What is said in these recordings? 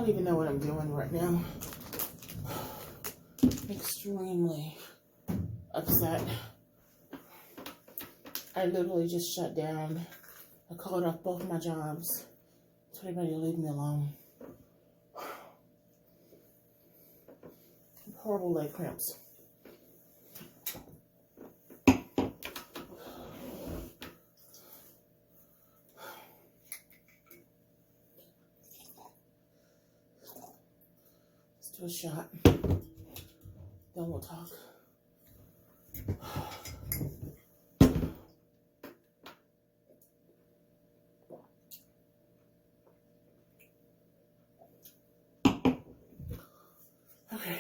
don't even know what I'm doing right now. Extremely upset. I literally just shut down. I called off both my jobs. Told everybody to leave me alone. Horrible leg cramps. Let's do a shot. Then we'll talk. Okay.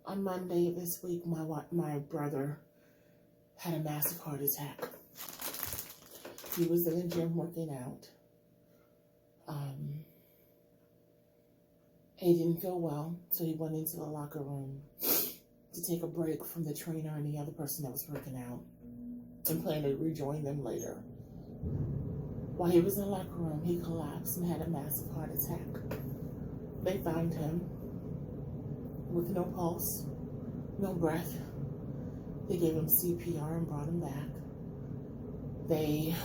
On Monday this week, my brother had a massive heart attack. He was in the gym working out. He didn't feel well, so he went into the locker room to take a break from the trainer and the other person that was working out and planned to rejoin them later. While he was in the locker room, he collapsed and had a massive heart attack. They found him with no pulse, no breath. They gave him CPR and brought him back. They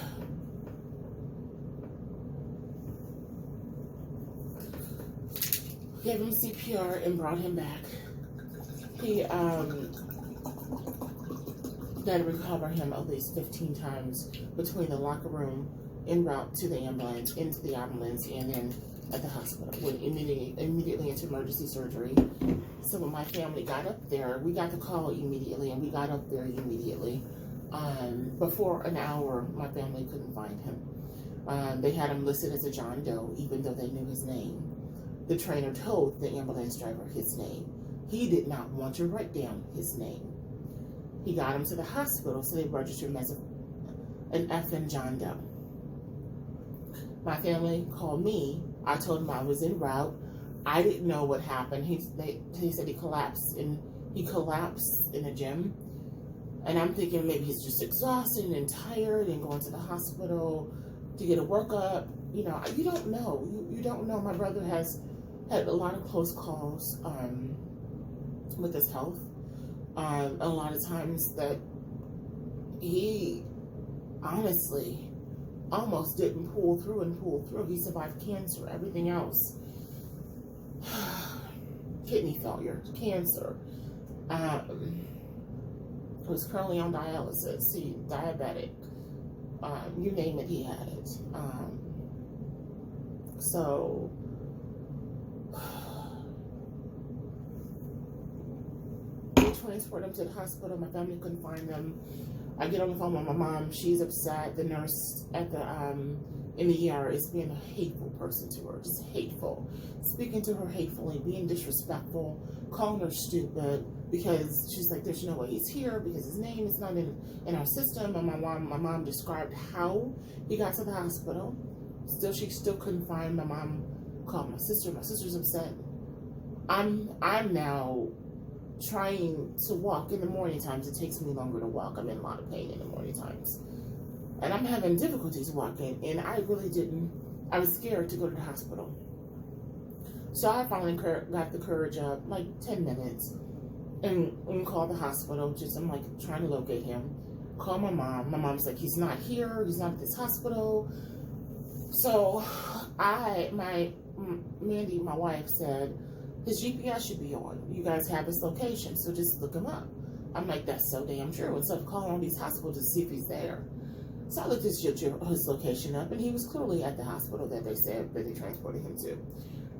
gave him CPR and brought him back. He had to recover him at least 15 times between the locker room en route to the ambulance, into the ambulance, and then at the hospital. Went immediately into emergency surgery. So when my family got up there, we got the call immediately, and we got up there immediately. Before an hour, my family couldn't find him. They had him listed as a John Doe, even though they knew his name. The trainer told the ambulance driver his name. He did not want to write down his name. He got him to the hospital, so they registered him as an effing John Doe. My family called me. I told them I was en route. I didn't know what happened. He said he collapsed in the gym. And I'm thinking maybe he's just exhausted and tired and going to the hospital to get a workup. You know, you don't know. You don't know. My brother has had a lot of close calls with his health. A lot of times that he honestly almost didn't pull through. He survived cancer, everything else. Kidney failure, cancer. Was currently on dialysis. He diabetic. You name it, he had it. So we transported him to the hospital. My family couldn't find him. I get on the phone with my mom. She's upset. The nurse at the in the ER is being a hateful person to her, just hateful, speaking to her hatefully, being disrespectful, calling her stupid because she's like, "There's no way he's here because his name is not in our system." And my mom described how he got to the hospital. She still couldn't find. My mom called my sister. My sister's upset. I'm now trying to walk in the morning times. It takes me longer to walk. I'm in a lot of pain in the morning times. And I'm having difficulties walking. And I was scared to go to the hospital. So I finally got the courage up, like 10 minutes, and called the hospital. I'm like trying to locate him. Call my mom. My mom's like, "He's not here. He's not at this hospital." So Mandy, my wife, said, "His GPS should be on. You guys have his location, so just look him up." I'm like, "That's so damn true." Instead of calling all these hospitals to see if he's there. So I looked his location up, and he was clearly at the hospital that they said that they transported him to.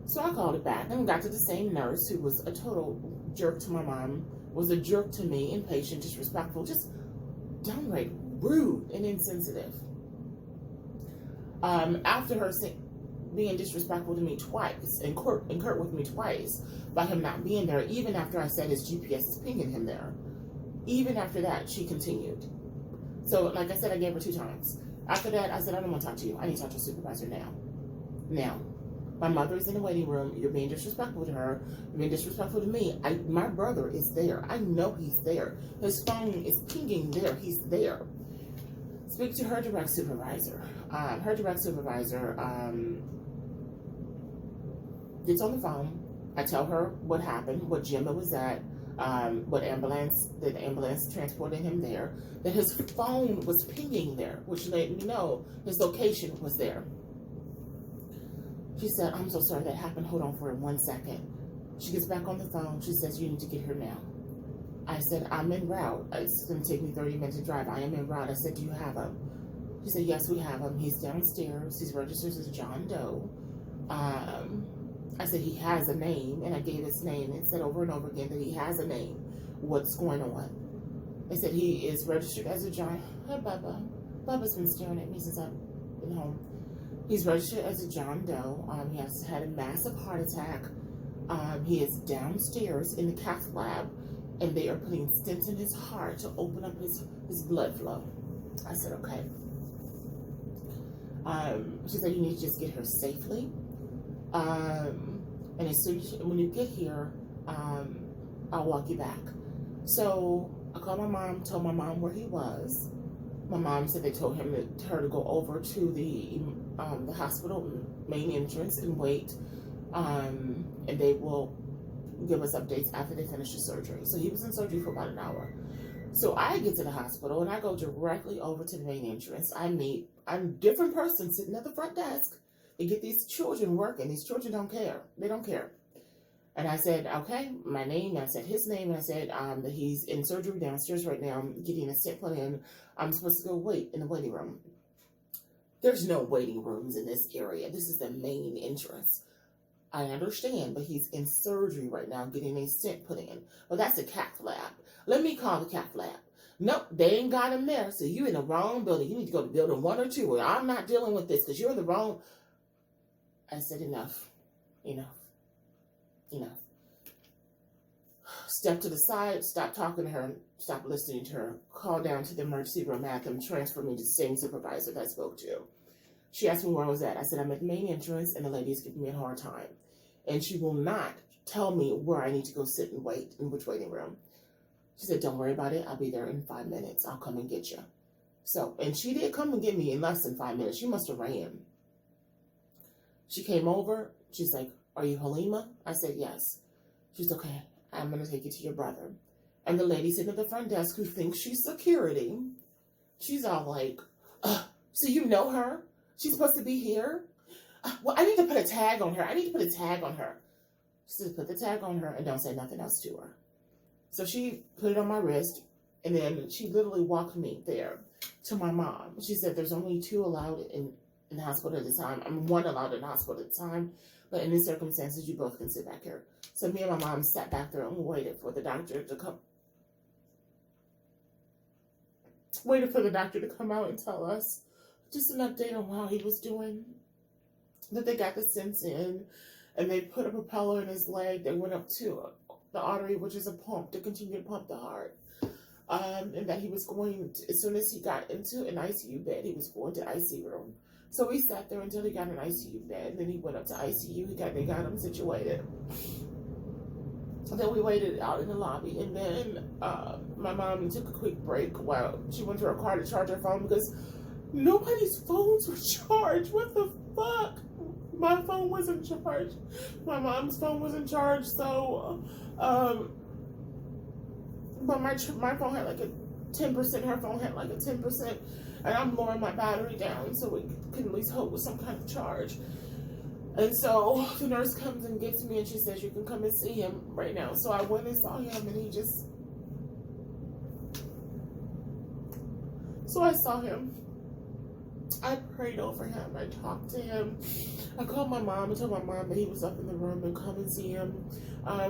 So I called it back and got to the same nurse who was a total jerk to my mom, was a jerk to me, impatient, disrespectful, just downright rude and insensitive. After her being disrespectful to me twice and concurred with me twice by him not being there, even after I said his GPS is pinging him there, even after that, she continued. So, like I said, I gave her 2 times. After that, I said, "I don't want to talk to you. I need to talk to a supervisor now. Now, my mother is in the waiting room. You're being disrespectful to her. You're being disrespectful to me. My brother is there. I know he's there. His phone is pinging there. He's there. speak to her direct supervisor. Her direct supervisor gets on the phone. I tell her what happened, what gym it was at, what ambulance, that the ambulance transported him there, that his phone was pinging there, which let me know his location was there. She said, I'm so sorry that happened. Hold on for 1 second. She gets back on the phone. She says, you need to get here now. I said, I'm en route. It's going to take me 30 minutes to drive. I am en route. I said, do you have him? She said, yes, we have him. He's downstairs. He's registered as John Doe. I said, he has a name, and I gave his name and said over and over again that he has a name. What's going on? I said, he is registered as a John. Hi, Bubba. Bubba's been staring at me since I've been home. He's registered as a John Doe. He has had a massive heart attack. He is downstairs in the cath lab, and they are putting stents in his heart to open up his blood flow. I said, okay. She said, you need to just get here safely. And as soon as when you get here, I'll walk you back. So I called my mom, told my mom where he was. My mom said they told her to go over to the hospital main entrance and wait, and they will give us updates after they finish the surgery. So he was in surgery for about an hour. So I get to the hospital and I go directly over to the main entrance. I meet a different person sitting at the front desk. They get these children working. These children don't care. They don't care. And I said, okay, my name. I said his name. And I said that he's in surgery downstairs right now. I'm getting a stent put in. I'm supposed to go wait in the waiting room. There's no waiting rooms in this area. This is the main entrance. I understand, but he's in surgery right now getting a stent put in. Well, that's a cath lab. Let me call the cath lab. Nope, they ain't got him there. So you're in the wrong building. You need to go to building 1 or 2. Or I'm not dealing with this because you're in the wrong. I said, enough. Step to the side, stop talking to her, stop listening to her, call down to the emergency room, have them transfer me to the same supervisor that I spoke to. She asked me where I was at. I said, I'm at the main entrance, and the lady's giving me a hard time. And she will not tell me where I need to go sit and wait, in which waiting room. She said, don't worry about it. I'll be there in 5 minutes. I'll come and get you. So, and she did come and get me in less than 5 minutes. She must have ran. She came over. She's like, are you Halima? I said, yes. She's okay. I'm going to take you to your brother. And the lady sitting at the front desk who thinks she's security, she's all like, so you know her? She's supposed to be here? Well, I need to put a tag on her. She said, put the tag on her and don't say nothing else to her. So she put it on my wrist, and then she literally walked me there to my mom. She said there's only 2 allowed in the hospital at the time. 1 allowed in the hospital at the time. But in these circumstances, you both can sit back here. So me and my mom sat back there and waited for the doctor to come. Waited for the doctor to come out and tell us just an update on how he was doing. That they got the stents in, and they put a propeller in his leg that went up to the artery, which is a pump to continue to pump the heart. And that he was going to, as soon as he got into an ICU bed, he was going to ICU room. So we sat there until he got an ICU bed, and then he went up to ICU. They got him situated. And then we waited out in the lobby, and then my mom took a quick break while she went to her car to charge her phone because nobody's phones were charged. What the fuck? My phone wasn't charged. My mom's phone wasn't charged, so but my phone had like a 10%. Her phone had like a 10%. And I'm lowering my battery down so we can at least hope with some kind of charge. And so the nurse comes and gets me and she says, you can come and see him right now. So I went and saw him and he just... So I saw him. I prayed over him. I talked to him. I called my mom and told my mom that he was up in the room and come and see him.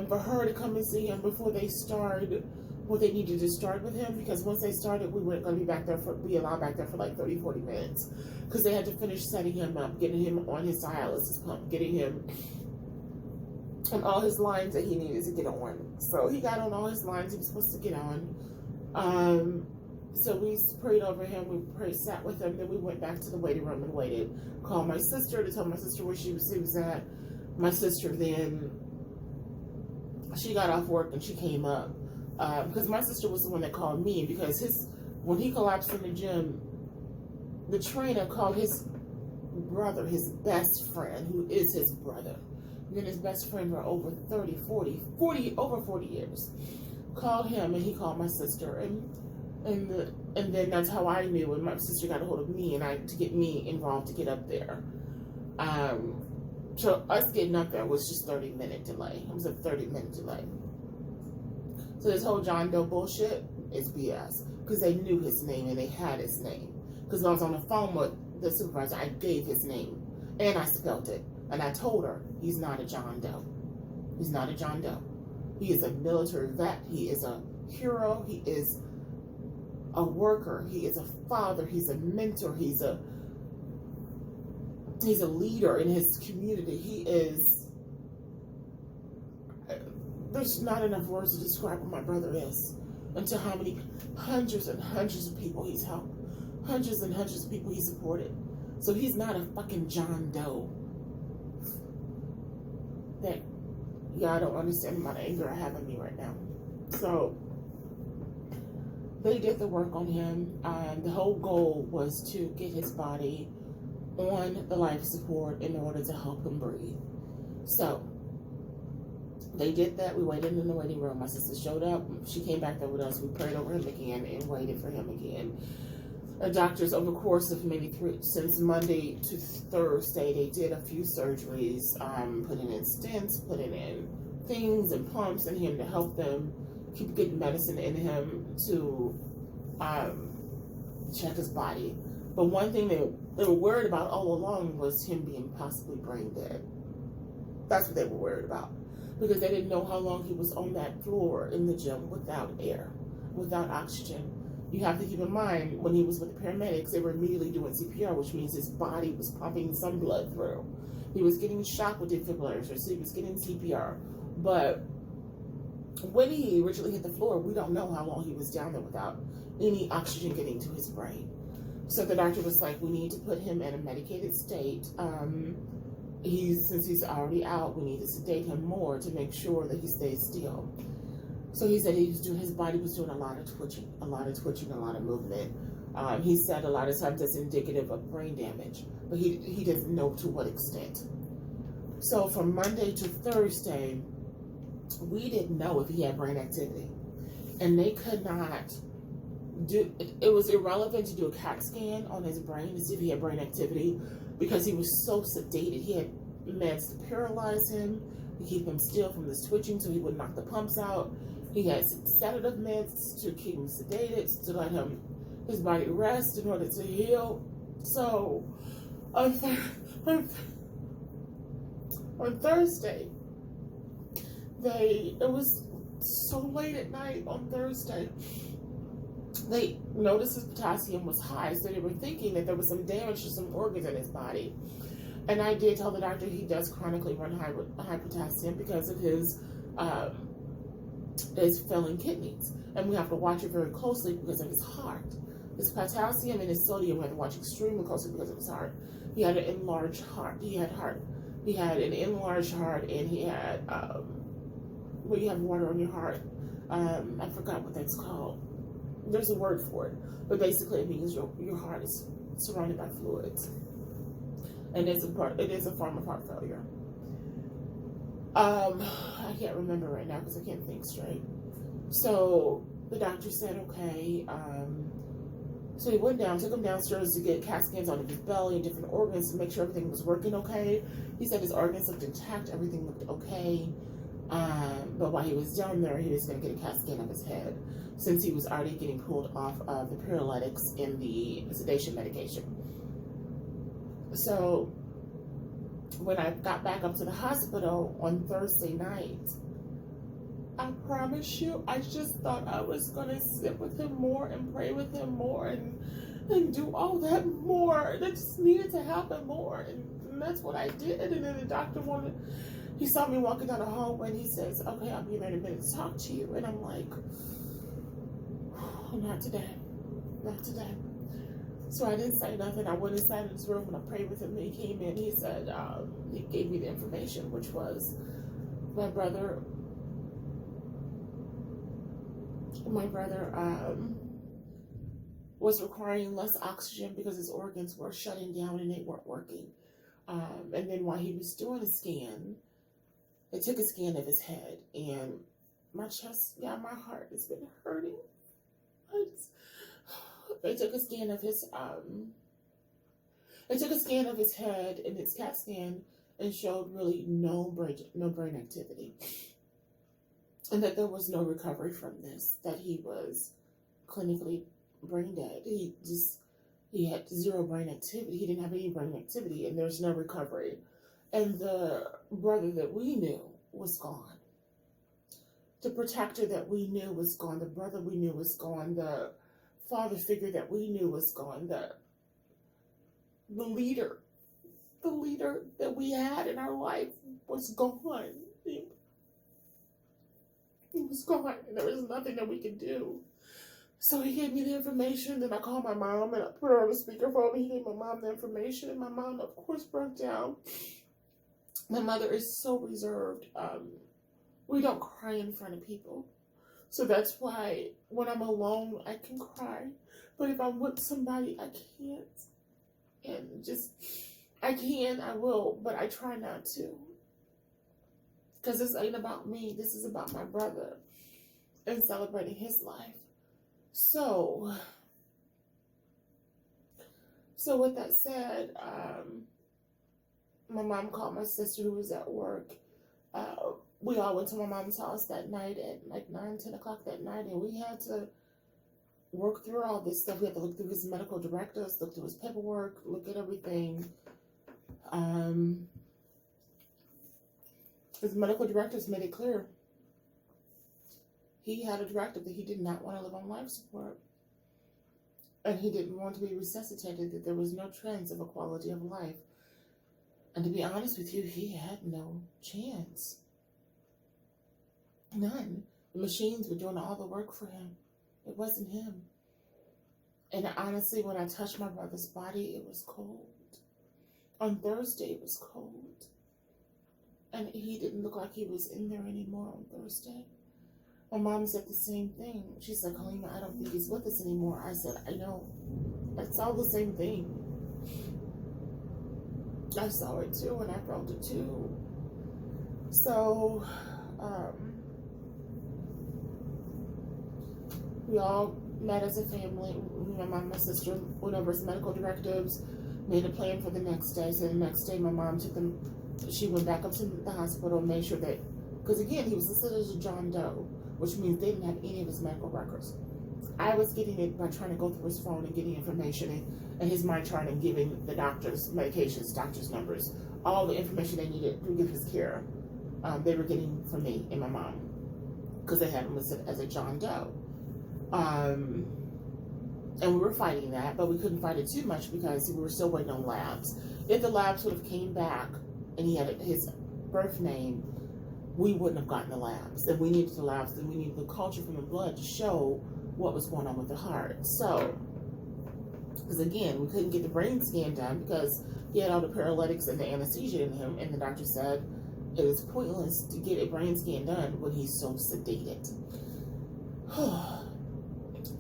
For her to come and see him before they started what they needed to start with him, because once they started, we weren't going to be allowed back there for like 30-40 minutes, because they had to finish setting him up, getting him on his dialysis pump, getting him on all his lines that he needed to get on. So he got on all his lines he was supposed to get on. So we prayed over him, sat with him, then we went back to the waiting room and waited. Called my sister to tell my sister where he was at. My sister then, she got off work and she came up. Because my sister was the one that called me, because when he collapsed in the gym, the trainer called his brother, his best friend, who is his brother. And then his best friend for over 40 years. Called him, and he called my sister, and then that's how I knew. And my sister got a hold of me to get me involved to get up there. So us getting up there was just 30-minute delay. It was a 30-minute delay. So this whole John Doe bullshit is BS, because they knew his name and they had his name. Because I was on the phone with the supervisor, I gave his name and I spelled it, and I told her he's not a John Doe. He's not a John Doe. He is a military vet. He is a hero. He is a worker. He is a father. He's a mentor. He's a leader in his community. He is. There's not enough words to describe what my brother is, and to how many hundreds and hundreds of people he's helped, hundreds and hundreds of people he supported. So he's not a fucking John Doe. That y'all don't understand the amount of anger I have in me right now. So they did the work on him. The whole goal was to get his body on the life support in order to help him breathe. So they did that. We waited in the waiting room. My sister showed up. She came back there with us. We prayed over him again and waited for him again. The doctors, over the course of since Monday to Thursday, they did a few surgeries, putting in stents, putting in things and pumps in him to help them keep getting medicine in him to check his body. But one thing they were worried about all along was him being possibly brain dead. That's what they were worried about, because they didn't know how long he was on that floor in the gym without air, without oxygen. You have to keep in mind, when he was with the paramedics, they were immediately doing CPR, which means his body was pumping some blood through. He was getting shocked with defibrillators, so he was getting CPR. But when he originally hit the floor, we don't know how long he was down there without any oxygen getting to his brain. So the doctor was like, we need to put him in a medicated state. Since he's already out, we need to sedate him more to make sure that he stays still. So he said his body was doing a lot of twitching, a lot of movement. He said a lot of times that's indicative of brain damage, but he doesn't know to what extent. So from Monday to Thursday, we didn't know if he had brain activity, and they could not do. It was irrelevant to do a CAT scan on his brain to see if he had brain activity, because he was so sedated. He had meds to paralyze him, to keep him still from this twitching so he would knock the pumps out. He had sedative meds to keep him sedated, to let his body rest in order to heal. So on Thursday, it was so late at night on Thursday, they noticed his potassium was high, so they were thinking that there was some damage to some organs in his body. And I did tell the doctor he does chronically run high potassium because of his failing kidneys, and we have to watch it very closely because of his heart. His potassium and his sodium we have to watch extremely closely because of his heart. He had an enlarged heart. He had an enlarged heart, and he had where you have water on your heart. I forgot what that's called. There's a word for it, but basically it means your heart is surrounded by fluids, and it is a form of heart failure. I can't remember right now because I can't think straight. So the doctor said, okay. So he took him downstairs to get CAT scans on his belly and different organs to make sure everything was working okay. He said his organs looked intact, everything looked okay. But while he was down there, he was going to get a CAT scan of his head, since he was already getting pulled off of the paralytics and the sedation medication. So when I got back up to the hospital on Thursday night, I promise you, I just thought I was going to sit with him more and pray with him more and do all that more. That just needed to happen more. And that's what I did. And then the doctor he saw me walking down the hallway and he says, okay, I'll be there in a minute to talk to you. And I'm like, oh, not today. Not today. So I didn't say nothing. I went inside his room and I prayed with him. And he came in. He said, he gave me the information, which was my brother was requiring less oxygen because his organs were shutting down and they weren't working. And then while he was doing the scan, they took a scan of his head, and my chest, yeah, my heart has been hurting. They took a scan of his head in its CAT scan and showed really no brain activity, and that there was no recovery from this. That he was clinically brain dead. He had zero brain activity. He didn't have any brain activity, and there's no recovery. And the brother that we knew was gone. The protector that we knew was gone. The brother we knew was gone. The father figure that we knew was gone. The leader that we had in our life was gone. He was gone, and there was nothing that we could do. So he gave me the information, then I called my mom, and I put her on the speakerphone, and he gave my mom the information, and my mom, of course, broke down. My mother is so reserved. We don't cry in front of people. So that's why when I'm alone, I can cry. But if I'm with somebody, I can't. And I will, but I try not to. Because this ain't about me. This is about my brother and celebrating his life. So with that said, my mom called my sister who was at work. We all went to my mom's house that night at like 9, 10 o'clock that night, and we had to work through all this stuff. We had to look through his medical directives, look through his paperwork, look at everything. His medical directives made it clear. He had a directive that he did not want to live on life support. And he didn't want to be resuscitated, that there was no trends of a quality of life. And to be honest with you, he had no chance. None. The machines were doing all the work for him. It wasn't him. And honestly, when I touched my brother's body, it was cold. On Thursday, it was cold. And he didn't look like he was in there anymore on Thursday. My mom said the same thing. She said, Halima, I don't think he's with us anymore. I said, I know. It's all the same thing. I saw it too, and I felt it too. So, we all met as a family. My mom and my sister went over his medical directives, made a plan for the next day. So the next day, my mom took them. She went back up to the hospital and made sure that, because again, he was listed as a John Doe, which means they didn't have any of his medical records. I was getting it by trying to go through his phone and getting information and his mind chart and giving the doctors medications, doctors' numbers, all the information they needed to give his care. They were getting from me and my mom because they had him listed as a John Doe. And we were fighting that, but we couldn't fight it too much because we were still waiting on labs. If the labs would have came back and he had his birth name, we wouldn't have gotten the labs. And we needed the labs, and we needed the culture from the blood to show what was going on with the heart. So, because again, we couldn't get the brain scan done because he had all the paralytics and the anesthesia in him, and the doctor said it is pointless to get a brain scan done when he's so sedated.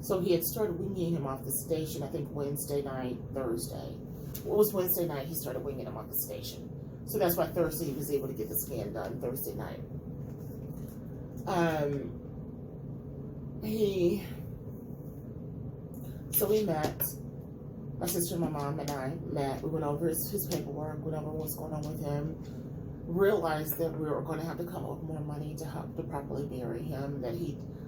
So he had started winging him off the station, I think Wednesday night, Thursday. It was Wednesday night he started winging him off the station. So that's why Thursday he was able to get the scan done, Thursday night. So we met, my sister and my mom and I met. We went over his paperwork, went over what's going on with him, realized that we were going to have to come up with more money to help to properly bury him.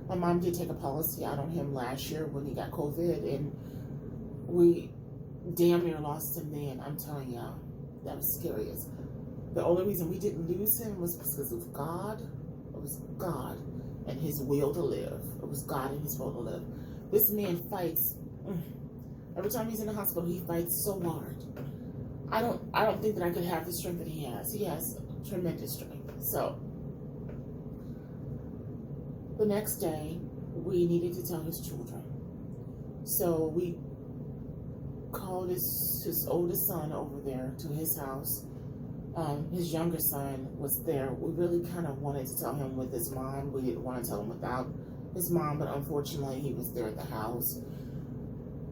My mom did take a policy out on him last year when he got COVID, and we damn near lost him then. I'm telling y'all, that was scary. The only reason we didn't lose him was because of God. It was God and his will to live. It was God and his will to live. This man fights. Every time he's in the hospital, he fights so hard. I don't think that I could have the strength that he has. He has tremendous strength. So the next day, we needed to tell his children. So we called his oldest son over there to his house. His younger son was there. We really kind of wanted to tell him with his mom. We didn't want to tell him without his mom, but unfortunately he was there at the house.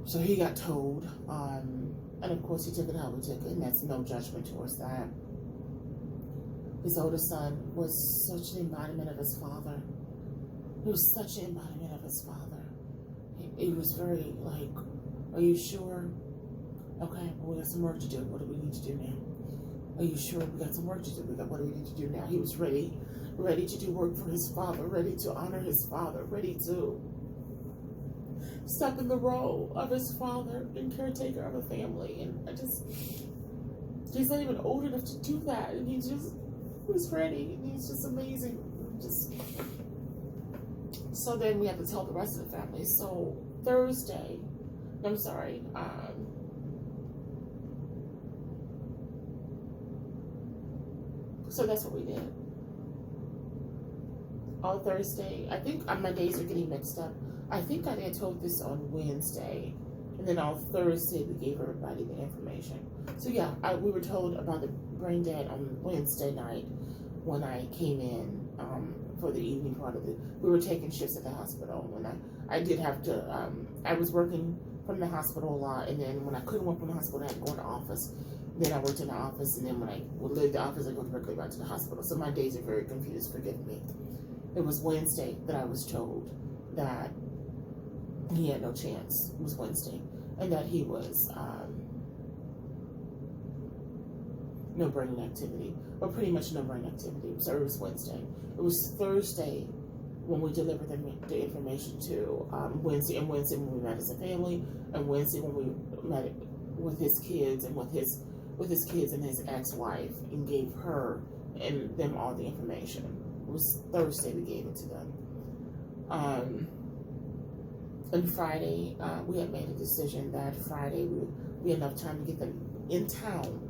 So he got told, and of course he took it how he took it, and that's no judgment towards that. His oldest son was such an embodiment of his father. He was such an embodiment of his father. He was very like, are you sure? Okay, well, we got some work to do. What do we need to do now? Are you sure? We got some work to do. What do we need to do now? He was ready to do work for his father, ready to honor his father, ready to step in the role of his father and caretaker of a family. And he's not even old enough to do that. And he was ready. And he's just amazing. So then we have to tell the rest of the family. So Thursday, I'm sorry, so that's what we did. On Thursday, I think my days are getting mixed up. I think I had told this on Wednesday, and then on Thursday we gave everybody the information. So yeah, we were told about the brain dead on Wednesday night when I came in for the evening part of it. We were taking shifts at the hospital. When I did have to, I was working from the hospital a lot, and then when I couldn't work from the hospital, I had to go to the office. Then I worked in the office, and then when I would leave the office, I go directly back to the hospital. So my days are very confused, forgive me. It was Wednesday that I was told that he had no chance. It was Wednesday. And that he was no brain activity, or pretty much no brain activity. So it was Wednesday. It was Thursday when we delivered the information to Wednesday, and Wednesday when we met as a family, and Wednesday when we met with his kids and with his kids and his ex-wife, and gave her and them all the information. It was Thursday we gave it to them. And Friday, we had made a decision that Friday we had enough time to get them in town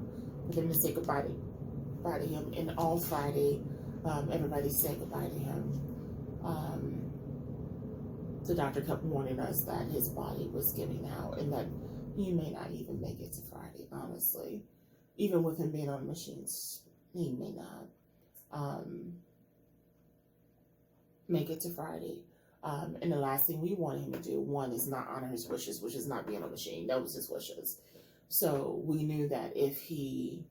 for them to say goodbye to him. And all Friday, everybody said goodbye to him. The doctor kept warning us that his body was giving out and that he may not even make it to Friday, honestly. Even with him being on machines, he may not make it to Friday. And the last thing we wanted him to do, one, is not honor his wishes, which is not being on a machine. That was his wishes. So we knew that if he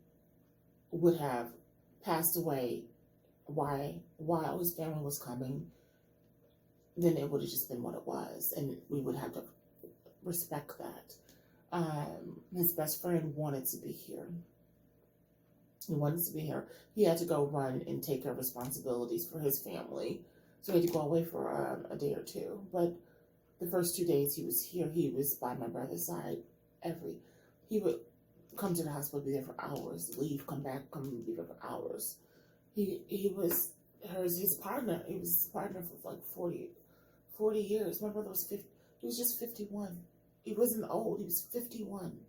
would have passed away while his family was coming, then it would have just been what it was, and we would have to respect that. His best friend wanted to be here. He wanted to be here. He had to go run and take care of responsibilities for his family. So he had to go away for a day or two. But the first 2 days he was here, he was by my brother's side. He would come to the hospital, be there for hours, leave, come back, come and be there for hours. He was his partner. He was his partner for like 40 years. My brother was 50. He was just 51. He wasn't old. He was 51.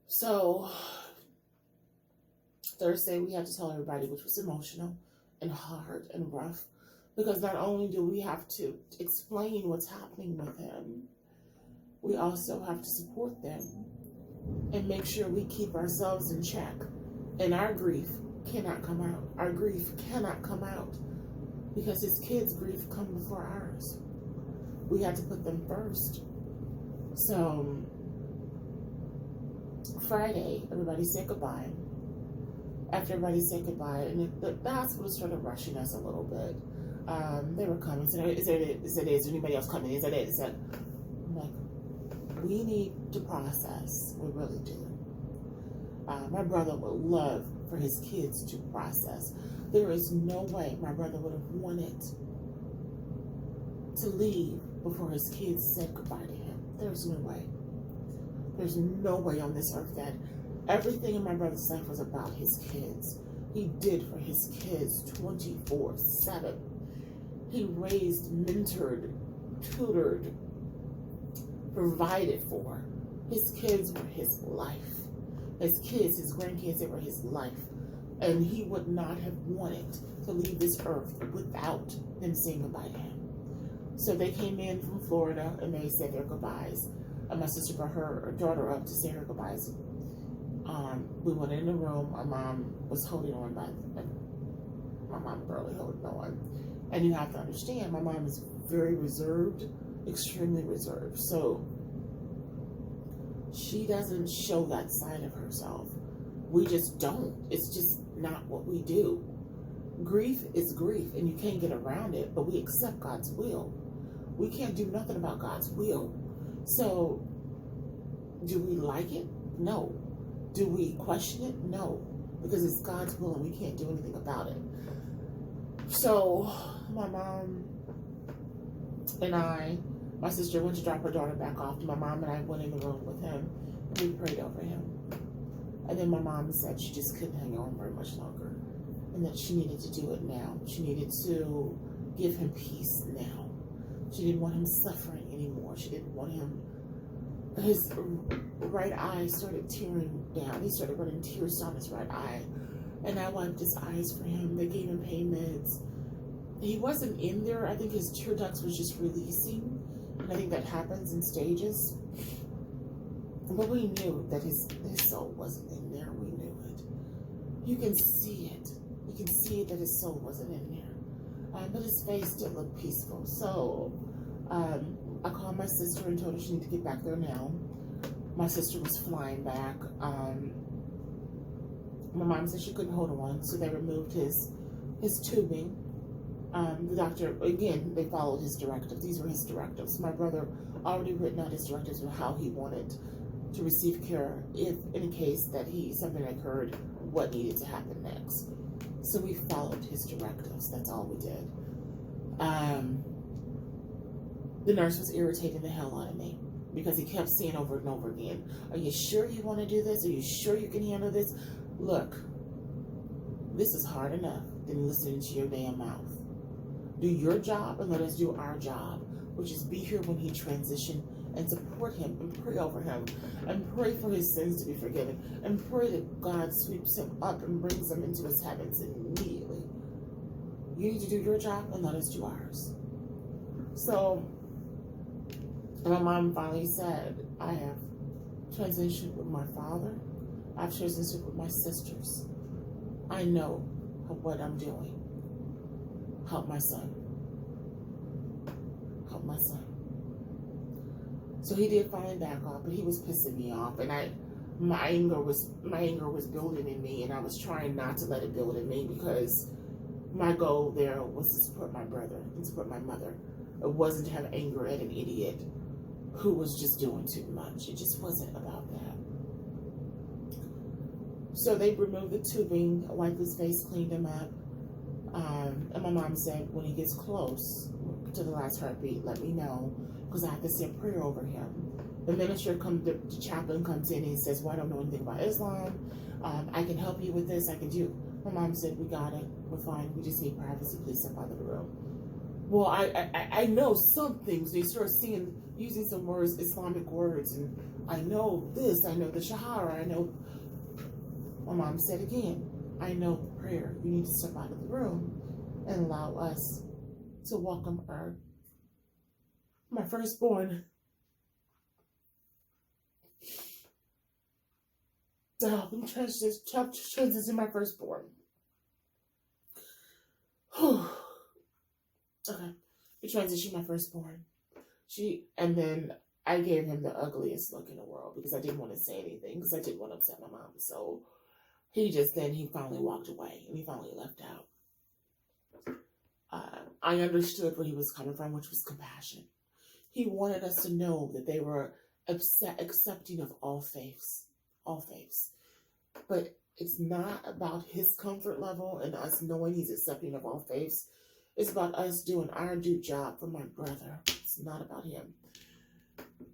So Thursday we had to tell everybody, which was emotional and hard and rough, because not only do we have to explain what's happening with him, we also have to support them and make sure we keep ourselves in check. And our grief cannot come out. Our grief cannot come out because his kids' grief come before ours. We had to put them first. So Friday, everybody said goodbye. After everybody said goodbye, and the hospital started rushing us a little bit. They were coming, saying, is there anybody else coming? Is that it? I'm like, we need to process. We really do. My brother would love for his kids to process. There is no way my brother would have wanted to leave before his kids said goodbye to him. There's no way. There's no way on this earth that everything in my brother's life was about his kids. He did for his kids 24/7. He raised, mentored, tutored, provided for. His kids were his life. His kids, his grandkids, they were his life. And he would not have wanted to leave this earth without them saying goodbye to him. So they came in from Florida and they said their goodbyes. And my sister brought her daughter up to say her goodbyes. We went in the room. My mom was holding on my mom barely holding on. And you have to understand, my mom is very reserved, extremely reserved. So she doesn't show that side of herself. We just don't. It's just not what we do. Grief is grief, and you can't get around it, but we accept God's will. We can't do nothing about God's will. So, do we like it? No. Do we question it? No. Because it's God's will, and we can't do anything about it. So, my mom and my sister went to drop her daughter back off. My mom and I went in the room with him, and we prayed over him. And then my mom said she just couldn't hang on very much longer, and that she needed to do it now. She needed to give him peace now. She didn't want him suffering anymore. She didn't want him. His right eye started tearing down. He started running tears down his right eye. And I wiped his eyes for him. They gave him pain meds. He wasn't in there. I think his tear ducts was just releasing. And I think that happens in stages. But we knew that his soul wasn't in there. We knew it. You can see it. You can see that his soul wasn't in there. But his face did look peaceful. So I called my sister and told her she needed to get back there now. My sister was flying back. My mom said she couldn't hold on, so they removed his tubing. The doctor, again, they followed his directives. These were his directives. My brother already written out his directives of how he wanted to receive care if, in case that something occurred, what needed to happen next. So we followed his directives. That's all we did. The nurse was irritating the hell out of me because he kept saying over and over again, "Are you sure you want to do this? Are you sure you can handle this? Look, this is hard enough than listening to your damn mouth. Do your job and let us do our job, which is be here when he transitioned and support him and pray over him and pray for his sins to be forgiven and pray that God sweeps him up and brings him into his heavens immediately. You need to do your job and let us do ours." So, my mom finally said, "I have transitioned with my father. I've transitioned with my sisters. I know what I'm doing. Help my son. Help my son." So he did finally back off, but he was pissing me off, and my anger was building in me, and I was trying not to let it build in me because my goal there was to support my brother and support my mother. It wasn't to have anger at an idiot who was just doing too much. It just wasn't about that. So they removed the tubing, wiped his face, cleaned him up. And my mom said, when he gets close to the last heartbeat, let me know, because I have to say a prayer over him. The minister the chaplain comes in and he says, "Well, I don't know anything about Islam. I can help you with this. I can do." My mom said, "We got it. We're fine. We just need privacy. Please step out of the room." Well, I know some things. They start using some words, Islamic words, and I know this. I know the Shahara. I know. My mom said again, "I know the prayer. You need to step out of the room and allow us to welcome my firstborn to help him transition my firstborn." Okay, we transitioned my firstborn. And then I gave him the ugliest look in the world because I didn't want to say anything because I didn't want to upset my mom. So he finally walked away and he finally left out. I understood where he was coming from, which was compassion. He wanted us to know that they were accepting of all faiths. But it's not about his comfort level and us knowing he's accepting of all faiths. It's about us doing our due job for my brother. It's not about him.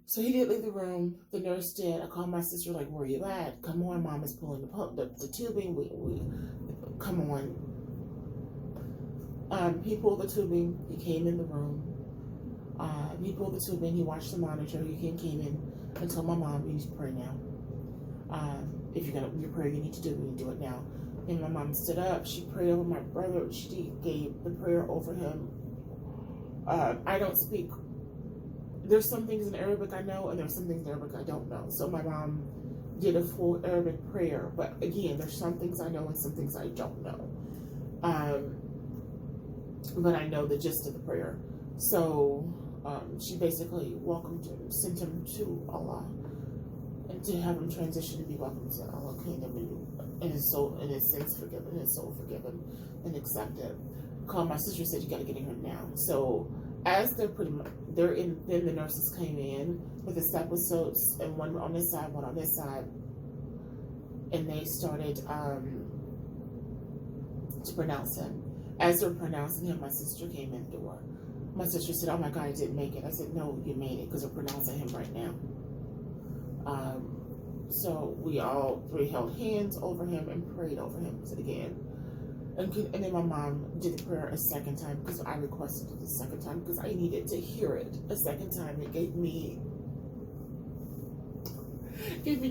So he did leave the room. The nurse did. I called my sister, like, "Where are you at? Come on, Mom is pulling the tubing. We come on." He pulled the tubing. He came in the room. He pulled the tubing. He watched the monitor. He came in and told my mom, "You need to pray now. If you're gonna your prayer, you need to do it now." And my mom stood up. She prayed over my brother. She gave the prayer over him. I don't speak. There's some things in Arabic I know, and there's some things in Arabic I don't know. So my mom did a full Arabic prayer. But again, there's some things I know and some things I don't know. But I know the gist of the prayer. So she basically sent him to Allah. and to have him transition to be welcome to our kingdom and his soul and his sins forgiven, his soul forgiven and accepted. Called my sister, said you got to get in here now. So as they're in, then the nurses came in with the stethoscopes and one on this side, one on this side, and they started to pronounce him. As they're pronouncing him, my sister came in the door. My sister said, "Oh my God, I didn't make it." I said, "No, you made it because they're pronouncing him right now." So we all three held hands over him and prayed over him again. And then my mom did the prayer a second time because I requested it a second time because I needed to hear it a second time. It gave me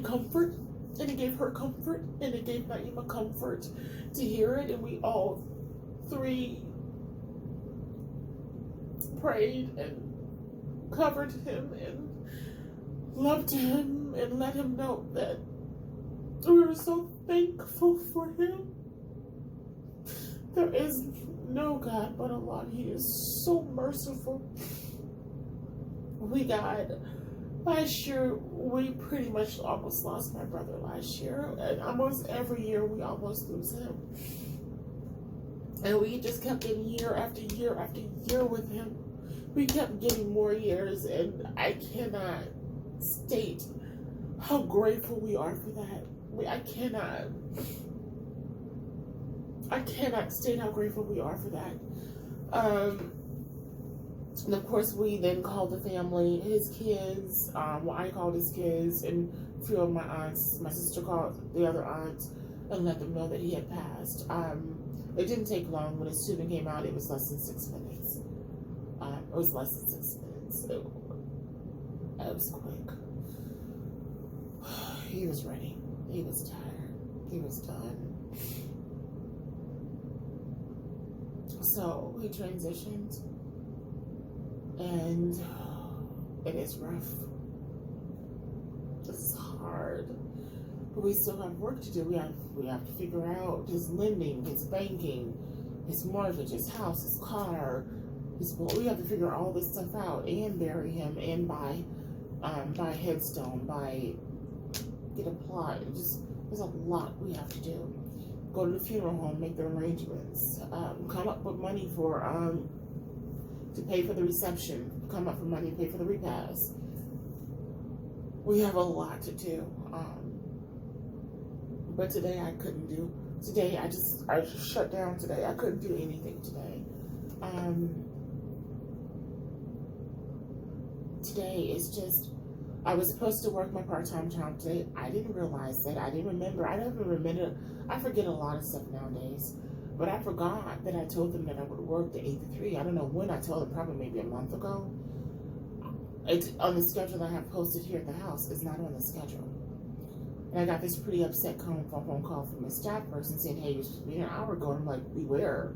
comfort, and it gave her comfort, and it gave Naima comfort to hear it. And we all three prayed and covered him and loved him and let him know that we were so thankful for him. There is no God but Allah. He is so merciful. Last year, we pretty much almost lost my brother last year. And almost every year, we almost lose him. And we just kept getting year after year after year with him. We kept getting more years, and I cannot state how grateful we are for that. I cannot state how grateful we are for that. And of course, we then called the family, his kids. I called his kids, and a few of my aunts. My sister called the other aunts and let them know that he had passed. It didn't take long. When his tubing came out, it was less than 6 minutes. It was less than 6 minutes. It was quick. He was ready. He was tired. He was done. So he transitioned, and it is rough. It's hard, but we still have work to do. We have to figure out his lending, his banking, his mortgage, his house, his car. We have to figure all this stuff out and bury him and buy headstone, get a plot. There's a lot we have to do. Go to the funeral home, make the arrangements, come up with money to pay for the reception, come up with money to pay for the repast. We have a lot to do. But today I couldn't do. Today I just shut down today. I couldn't do anything today. Today is just, I was supposed to work my part-time job today. I didn't realize that. I didn't remember. I never remember. I forget a lot of stuff nowadays. But I forgot that I told them that I would work the 8 to 3. I don't know when I told them, probably maybe a month ago. It's on the schedule I have posted here at the house. It's not on the schedule. And I got this pretty upset phone call from a staff person saying, "Hey, you're supposed to be here an hour ago." And I'm like, "Beware.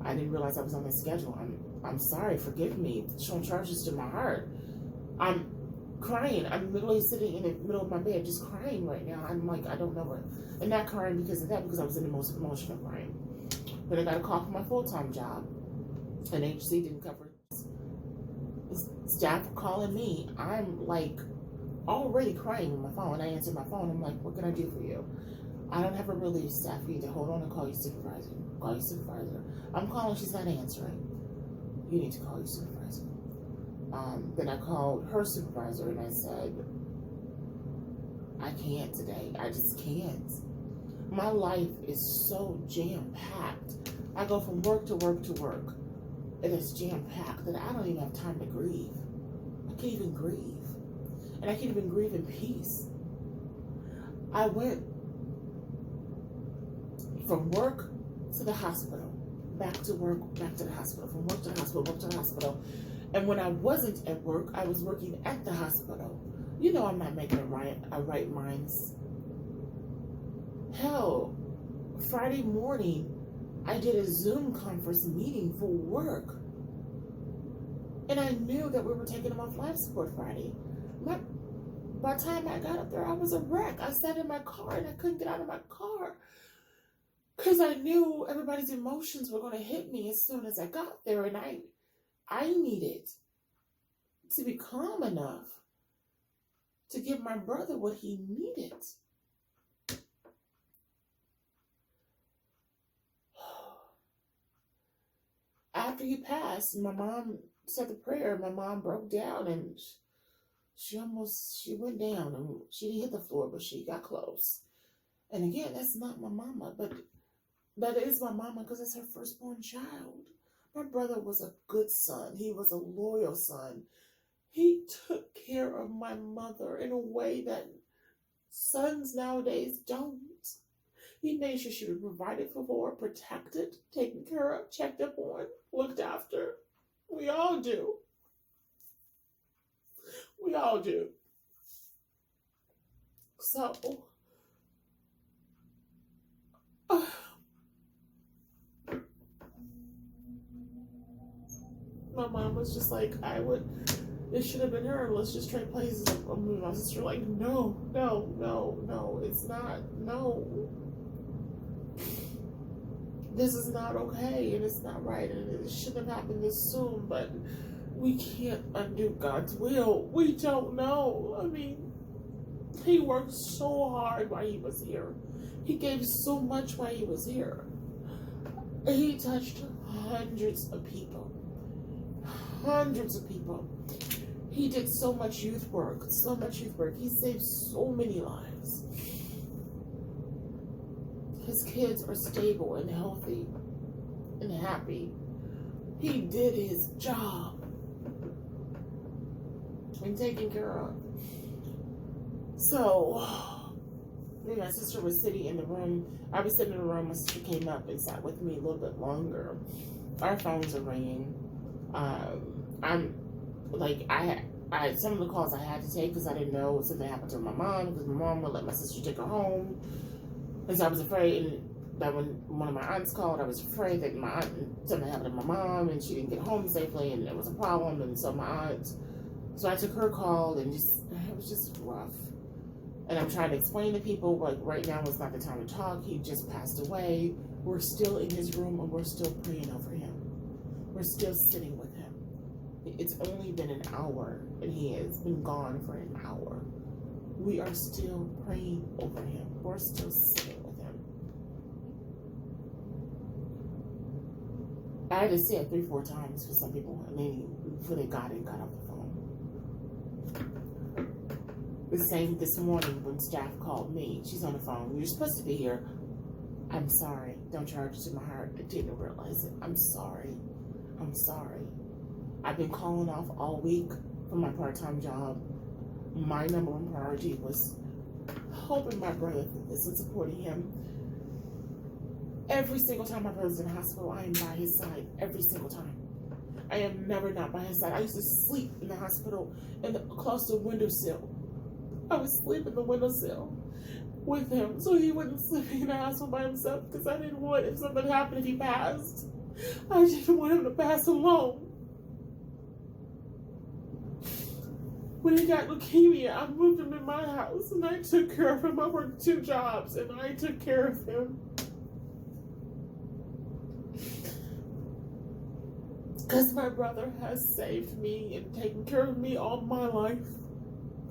I didn't realize I was on the schedule. I'm sorry. Forgive me. Showing charges to my heart. I'm crying. I'm literally sitting in the middle of my bed just crying right now. I'm like, I don't know what. And not crying because of that, because I was in the most emotional crying. But I got a call from my full-time job. An agency didn't cover it. Staff calling me. I'm like already crying on my phone. I answered my phone. I'm like, "What can I do for you?" "I don't have a relief staff. You need to hold on and call your supervisor." Call your supervisor. I'm calling. She's not answering. "You need to call your supervisor." Then I called her supervisor and I said, "I can't today. I just can't. My life is so jam-packed. I go from work to work to work. It is jam-packed that I don't even have time to grieve. I can't even grieve. And I can't even grieve in peace." I went from work to the hospital, back to work, back to the hospital, from work to the hospital, work to the hospital. And when I wasn't at work, I was working at the hospital. You know I'm not making a right minds. Hell, Friday morning, I did a Zoom conference meeting for work. And I knew that we were taking him off life support Friday. By the time I got up there, I was a wreck. I sat in my car and I couldn't get out of my car. Because I knew everybody's emotions were going to hit me as soon as I got there. And I needed to be calm enough to give my brother what he needed. After he passed, my mom said the prayer. My mom broke down and she went down and she didn't hit the floor, but she got close. And again, that's not my mama, but that is my mama because it's her firstborn child. My brother was a good son. He was a loyal son. He took care of my mother in a way that sons nowadays don't. He made sure she was provided for, protected, taken care of, checked up on, looked after. We all do. We all do. So, my mom was just like, it should have been her. Let's just trade places. My sister like, no, it's not. No. This is not okay, and it's not right, and it shouldn't have happened this soon, but we can't undo God's will. We don't know. I mean, he worked so hard while he was here. He gave so much while he was here. He touched hundreds of people. Hundreds of people. He did so much youth work. He saved so many lives. His kids are stable and healthy and happy. He did his job and taken care of. So, my sister was sitting in the room. I was sitting in the room. My sister came up and sat with me a little bit longer. Our phones are ringing. I'm like, I some of the calls I had to take because I didn't know something happened to my mom, because my mom would let my sister take her home. And so I was afraid that when one of my aunts called, I was afraid that something happened to my mom and she didn't get home safely and there was a problem. And so so I took her call and it was just rough. And I'm trying to explain to people, like, right now is not the time to talk. He just passed away. We're still in his room and we're still praying over him. We're still sitting with him. It's only been an hour and he has been gone for an hour. We are still praying over him. We're still sitting with him. I had to say it 3-4 times for some people, and then before they got off the phone. The same this morning when staff called me. She's on the phone. You're supposed to be here. I'm sorry. Don't charge it to my heart. I didn't realize it. I'm sorry. I've been calling off all week for my part-time job. My number one priority was helping my brother through this and supporting him. Every single time my brother's in the hospital, I am by his side. Every single time. I am never not by his side. I used to sleep in the hospital close to the windowsill. I would sleep in the windowsill with him so he wouldn't sleep in the hospital by himself, because I didn't want if something happened if he passed. I didn't want him to pass alone. When he got leukemia, I moved him in my house and I took care of him. I worked 2 jobs and I took care of him. Because my brother has saved me and taken care of me all my life.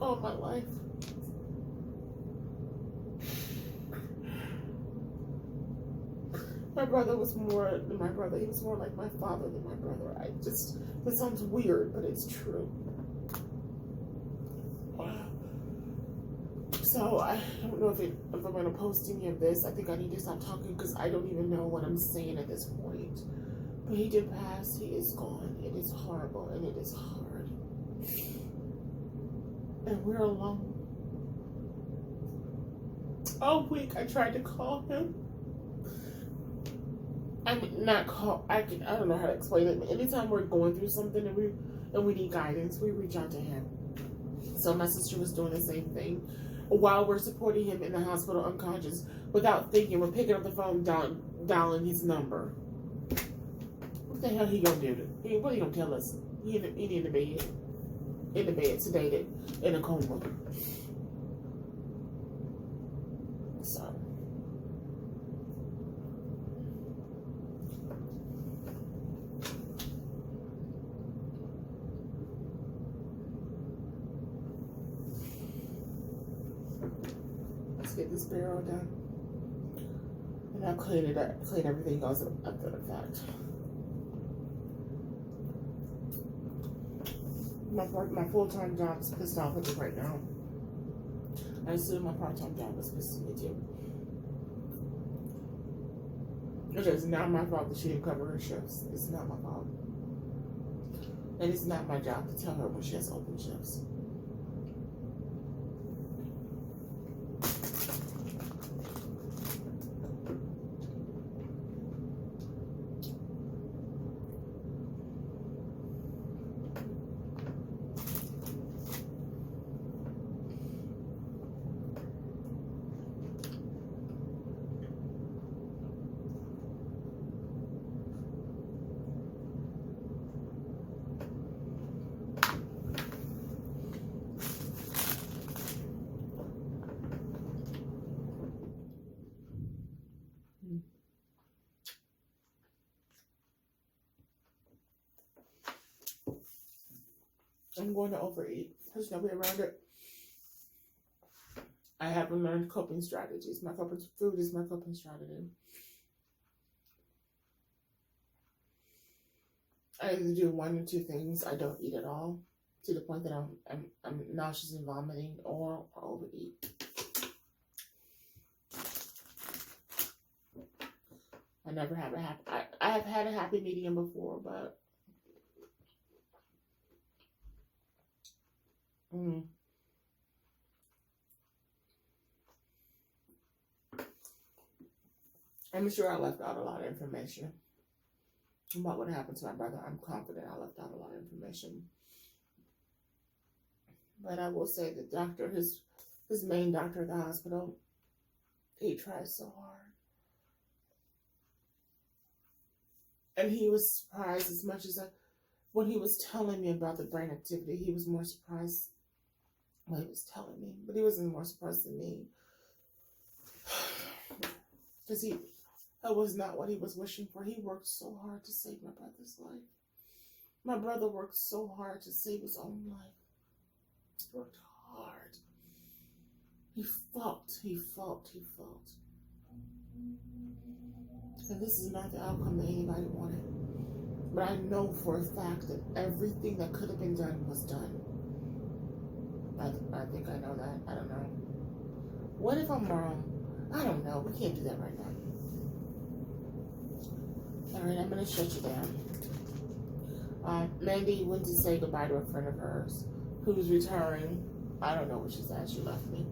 All my life. My brother was more than my brother. He was more like my father than my brother. That sounds weird, but it's true. So I don't know if I'm going to post any of this. I think I need to stop talking because I don't even know what I'm saying at this point. But he did pass. He is gone. It is horrible and it is hard. And we're alone. All week I tried to call him. I don't know how to explain it, but anytime we're going through something and we need guidance, we reach out to him. So my sister was doing the same thing. While we're supporting him in the hospital unconscious, without thinking, we're picking up the phone, dialing his number. What the hell he gonna do? What are you gonna tell us? He in the bed, sedated, in a coma. So. this bureau done. And I'll clean it up, clean everything else up after the fact. My full-time job is pissed off with me right now. I assume my part-time job is pissed at me too. It is not my fault that she didn't cover her shifts. It's not my fault. And it's not my job to tell her when she has open shifts. I'm going to overeat. There's no way around it. I haven't learned coping strategies. Food is my coping strategy. I either do one or two things. I don't eat at all, to the point that I'm nauseous and vomiting, or overeat. I never have a happy. I have had a happy medium before, but I'm sure I left out a lot of information about what happened to my brother. I'm confident I left out a lot of information. But I will say the doctor, his main doctor at the hospital, he tried so hard. And he was surprised as much as when he was telling me about the brain activity, he was more surprised when he was telling me. But he wasn't more surprised than me. Because that was not what he was wishing for. He worked so hard to save my brother's life. My brother worked so hard to save his own life. He worked hard. He fought. And this is not the outcome that anybody wanted. But I know for a fact that everything that could have been done was done. I think I know that. I don't know. What if I'm wrong? I don't know. We can't do that right now. Alright, I'm going to shut you down. Mandy went to say goodbye to a friend of hers who's retiring. I don't know what she's at. She left me.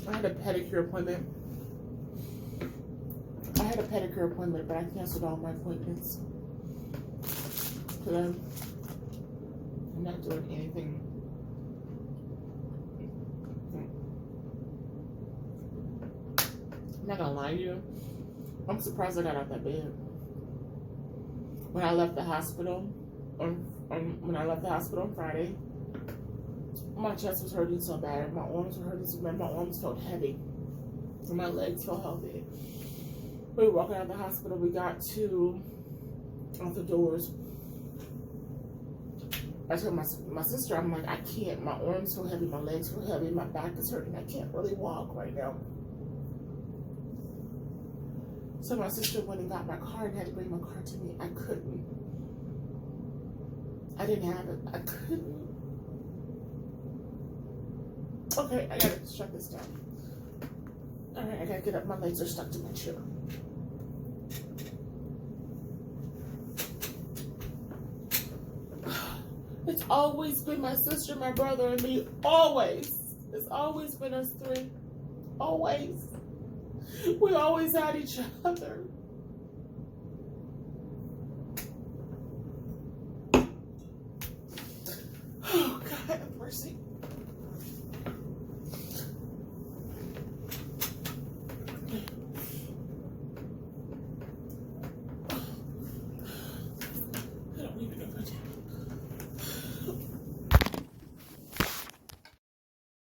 I had a pedicure appointment. But I canceled all my appointments. Today, I'm not doing anything. I'm not gonna lie to you. I'm surprised I got out of that bed. When I left the hospital on Friday, my chest was hurting so bad. My arms were hurting so bad. My arms felt heavy. And my legs felt heavy. We were walking out of the hospital. We got to the doors. I told my sister, I'm like, I can't. My arms feel heavy. My legs feel heavy. My back is hurting. I can't really walk right now. So my sister went and got my car and had to bring my car to me. I couldn't. I didn't have it. I couldn't. Okay, I gotta shut this down. Alright, I gotta get up. My legs are stuck to my chair. It's always been my sister, my brother, and me. Always. It's always been us three. Always. We always had each other. Oh, God have mercy.